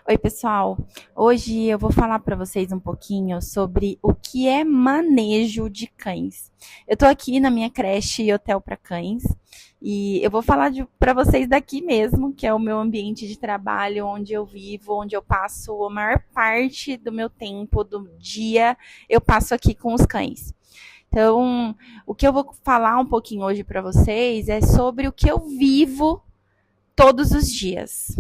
Oi, pessoal. Hoje eu vou falar para vocês um pouquinho sobre o que é manejo de cães. Eu estou aqui na minha creche Hotel para Cães e eu vou falar para vocês daqui mesmo, que é o meu ambiente de trabalho, onde eu vivo, onde eu passo a maior parte do meu tempo do dia, eu passo aqui com os cães. Então, o que eu vou falar um pouquinho hoje para vocês é sobre o que eu vivo todos os dias.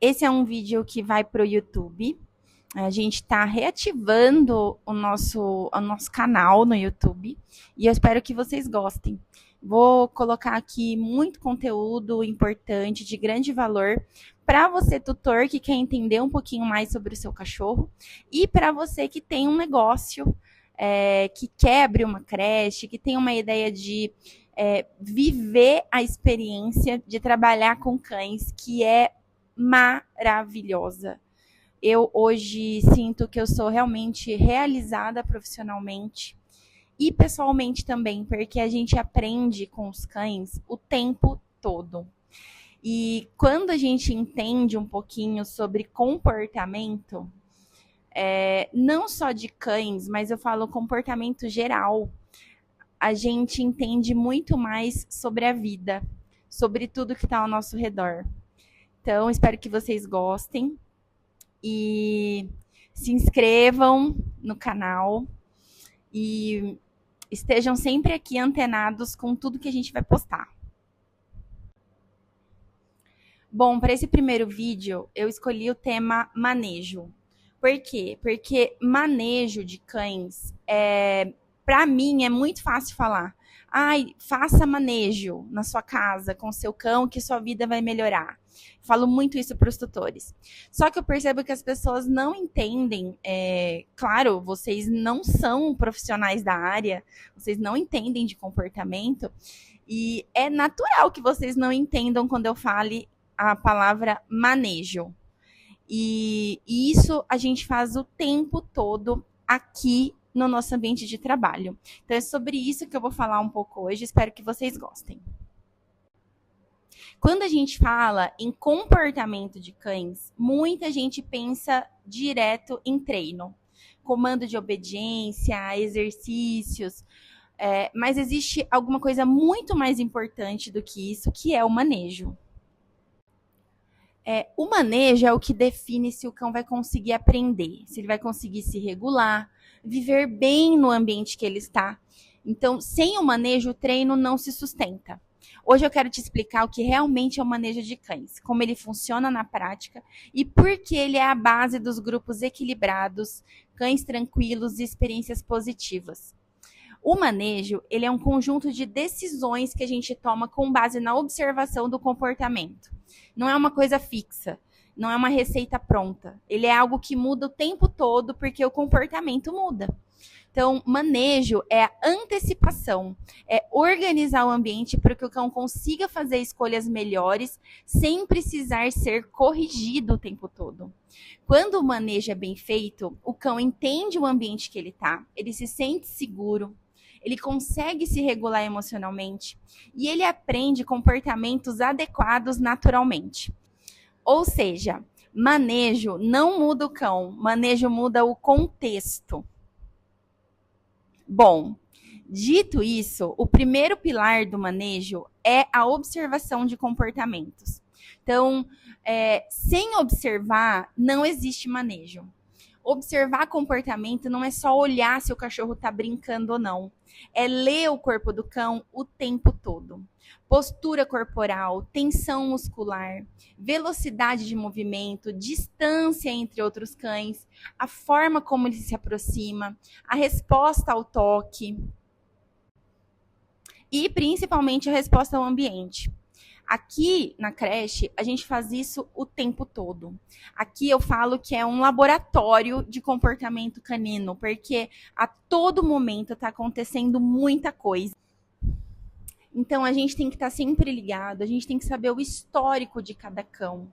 Esse é um vídeo que vai para o YouTube. A gente está reativando o nosso canal no YouTube e eu espero que vocês gostem. Vou colocar aqui muito conteúdo importante, de grande valor, para você, tutor, que quer entender um pouquinho mais sobre o seu cachorro e para você que tem um negócio, que quer abrir uma creche, que tem uma ideia de viver a experiência de trabalhar com cães, que é maravilhosa. Eu hoje sinto que eu sou realmente realizada profissionalmente e pessoalmente também, porque a gente aprende com os cães o tempo todo. E quando a gente entende um pouquinho sobre comportamento, não só de cães, mas eu falo comportamento geral, a gente entende muito mais sobre a vida, sobre tudo que está ao nosso redor. Então, espero que vocês gostem e se inscrevam no canal e estejam sempre aqui antenados com tudo que a gente vai postar. Bom, para esse primeiro vídeo, eu escolhi o tema manejo. Por quê? Porque manejo de cães, para mim, é muito fácil falar. Ai, faça manejo na sua casa com seu cão que sua vida vai melhorar. Falo muito isso para os tutores. Só que eu percebo que as pessoas não entendem. Claro, vocês não são profissionais da área, vocês não entendem de comportamento. E é natural que vocês não entendam quando eu fale a palavra manejo. E isso a gente faz o tempo todo aqui no nosso ambiente de trabalho. Então é sobre isso que eu vou falar um pouco hoje, espero que vocês gostem. Quando a gente fala em comportamento de cães, muita gente pensa direto em treino, comando de obediência, exercícios, mas existe alguma coisa muito mais importante do que isso, que é o manejo. O manejo é o que define se o cão vai conseguir aprender, se ele vai conseguir se regular, viver bem no ambiente que ele está. Então, sem o manejo, o treino não se sustenta. Hoje eu quero te explicar o que realmente é o manejo de cães, como ele funciona na prática e por que ele é a base dos grupos equilibrados, cães tranquilos e experiências positivas. O manejo, ele é um conjunto de decisões que a gente toma com base na observação do comportamento. Não é uma coisa fixa, não é uma receita pronta. Ele é algo que muda o tempo todo porque o comportamento muda. Então, manejo é a antecipação, é organizar o ambiente para que o cão consiga fazer escolhas melhores sem precisar ser corrigido o tempo todo. Quando o manejo é bem feito, o cão entende o ambiente que ele está, ele se sente seguro, ele consegue se regular emocionalmente e ele aprende comportamentos adequados naturalmente. Ou seja, manejo não muda o cão, manejo muda o contexto. Bom, dito isso, o primeiro pilar do manejo é a observação de comportamentos. Então, sem observar, não existe manejo. Observar comportamento não é só olhar se o cachorro está brincando ou não. É ler o corpo do cão o tempo todo. Postura corporal, tensão muscular, velocidade de movimento, distância entre outros cães, a forma como ele se aproxima, a resposta ao toque e principalmente a resposta ao ambiente. Aqui na creche, a gente faz isso o tempo todo. Aqui eu falo que é um laboratório de comportamento canino, porque a todo momento está acontecendo muita coisa. Então, a gente tem que estar sempre ligado, a gente tem que saber o histórico de cada cão.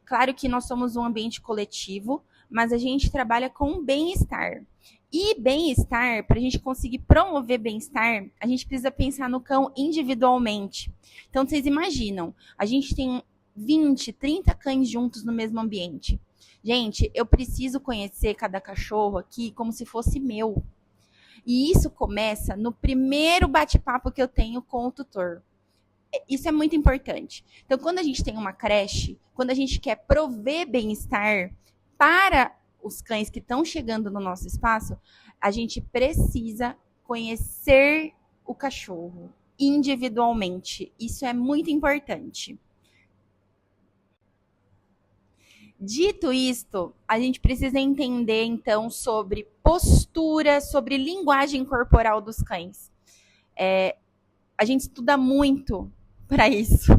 Claro que nós somos um ambiente coletivo, mas a gente trabalha com bem-estar. E bem-estar, para a gente conseguir promover bem-estar, a gente precisa pensar no cão individualmente. Então, vocês imaginam, a gente tem 20, 30 cães juntos no mesmo ambiente. Gente, eu preciso conhecer cada cachorro aqui como se fosse meu. E isso começa no primeiro bate-papo que eu tenho com o tutor. Isso é muito importante. Então, quando a gente tem uma creche, quando a gente quer prover bem-estar para os cães que estão chegando no nosso espaço, a gente precisa conhecer o cachorro individualmente. Isso é muito importante. Dito isto, a gente precisa entender, então, sobre postura, sobre linguagem corporal dos cães. A gente estuda muito para isso,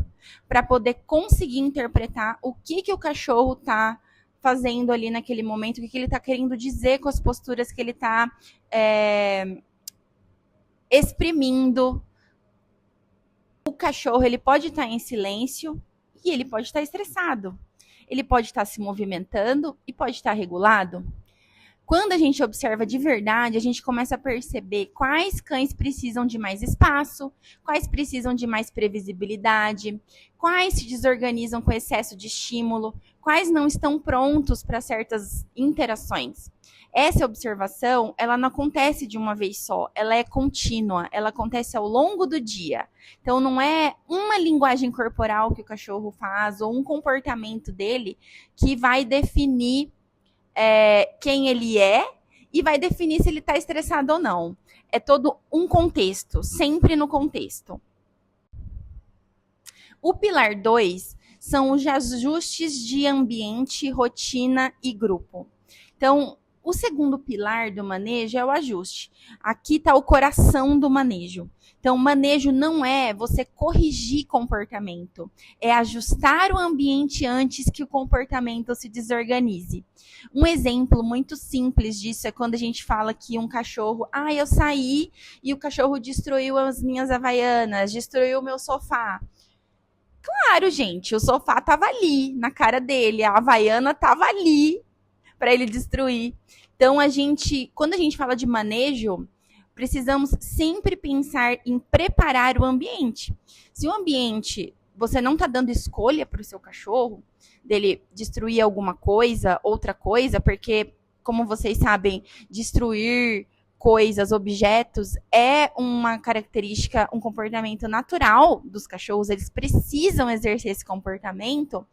para poder conseguir interpretar o que o cachorro está fazendo ali naquele momento, o que ele está querendo dizer com as posturas que ele está exprimindo. O cachorro, ele pode estar em silêncio e ele pode estar estressado. Ele pode estar se movimentando e pode estar regulado. Quando a gente observa de verdade, a gente começa a perceber quais cães precisam de mais espaço, quais precisam de mais previsibilidade, quais se desorganizam com excesso de estímulo, quais não estão prontos para certas interações. Essa observação, ela não acontece de uma vez só, ela é contínua, ela acontece ao longo do dia. Então, não é uma linguagem corporal que o cachorro faz ou um comportamento dele que vai definir quem ele é e vai definir se ele está estressado ou não. É todo um contexto, sempre no contexto. O pilar 2 são os ajustes de ambiente, rotina e grupo. Então, o segundo pilar do manejo é o ajuste. Aqui está o coração do manejo. Então, o manejo não é você corrigir comportamento, é ajustar o ambiente antes que o comportamento se desorganize. Um exemplo muito simples disso é quando a gente fala que um cachorro, eu saí e o cachorro destruiu as minhas havaianas, destruiu o meu sofá. Claro, gente, o sofá estava ali, na cara dele, a havaiana estava ali para ele destruir. Então, quando a gente fala de manejo, precisamos sempre pensar em preparar o ambiente. Se o ambiente, você não está dando escolha para o seu cachorro, dele destruir alguma coisa, outra coisa, porque, como vocês sabem, destruir coisas, objetos, é uma característica, um comportamento natural dos cachorros, eles precisam exercer esse comportamento.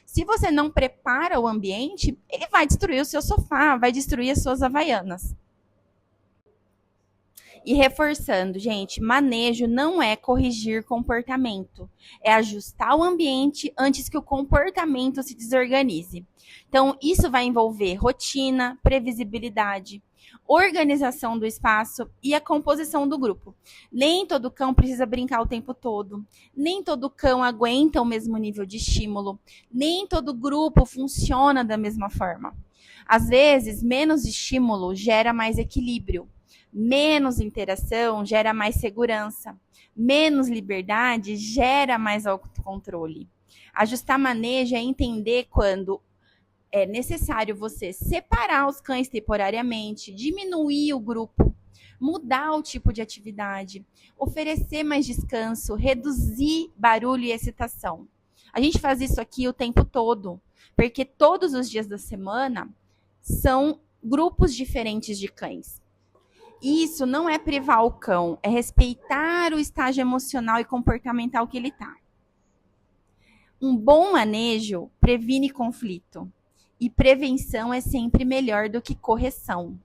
Se você não prepara o ambiente, ele vai destruir o seu sofá, vai destruir as suas havaianas. E reforçando, gente, manejo não é corrigir comportamento, é ajustar o ambiente antes que o comportamento se desorganize. Então, isso vai envolver rotina, previsibilidade, organização do espaço e a composição do grupo. Nem todo cão precisa brincar o tempo todo, nem todo cão aguenta o mesmo nível de estímulo, nem todo grupo funciona da mesma forma. Às vezes, menos estímulo gera mais equilíbrio. Menos interação gera mais segurança. Menos liberdade gera mais autocontrole. Ajustar manejo é entender quando é necessário você separar os cães temporariamente, diminuir o grupo, mudar o tipo de atividade, oferecer mais descanso, reduzir barulho e excitação. A gente faz isso aqui o tempo todo, porque todos os dias da semana são grupos diferentes de cães. Isso não é privar o cão, é respeitar o estágio emocional e comportamental que ele está. Um bom manejo previne conflito. E prevenção é sempre melhor do que correção.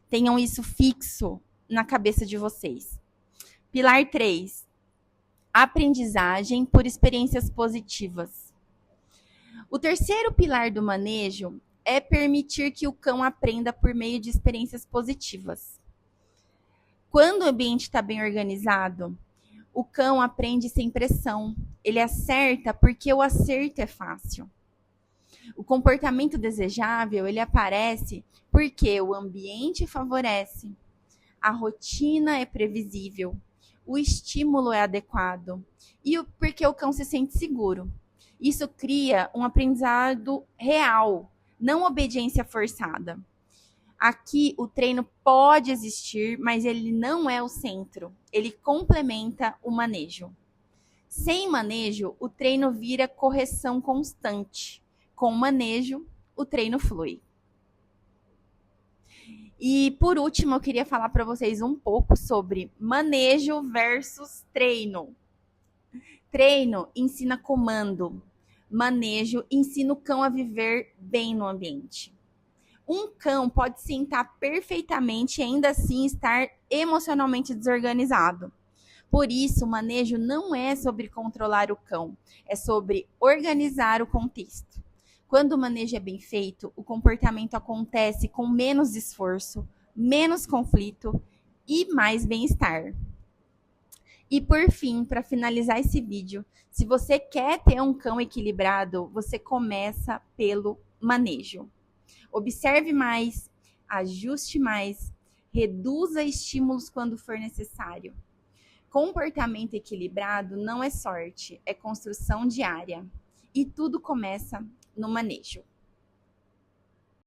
Tenham isso fixo na cabeça de vocês. Pilar 3. Aprendizagem por experiências positivas. O terceiro pilar do manejo é permitir que o cão aprenda por meio de experiências positivas. Quando o ambiente está bem organizado, o cão aprende sem pressão. Ele acerta porque o acerto é fácil. O comportamento desejável, ele aparece porque o ambiente favorece, a rotina é previsível, o estímulo é adequado e porque o cão se sente seguro. Isso cria um aprendizado real, não obediência forçada. Aqui o treino pode existir, mas ele não é o centro. Ele complementa o manejo. Sem manejo, o treino vira correção constante. Com manejo, o treino flui. E por último, eu queria falar para vocês um pouco sobre manejo versus treino. Treino ensina comando. Manejo ensina o cão a viver bem no ambiente. Um cão pode sentar perfeitamente e ainda assim estar emocionalmente desorganizado. Por isso, o manejo não é sobre controlar o cão, é sobre organizar o contexto. Quando o manejo é bem feito, o comportamento acontece com menos esforço, menos conflito e mais bem-estar. E por fim, para finalizar esse vídeo, se você quer ter um cão equilibrado, você começa pelo manejo. Observe mais, ajuste mais, reduza estímulos quando for necessário. Comportamento equilibrado não é sorte, é construção diária. E tudo começa no manejo.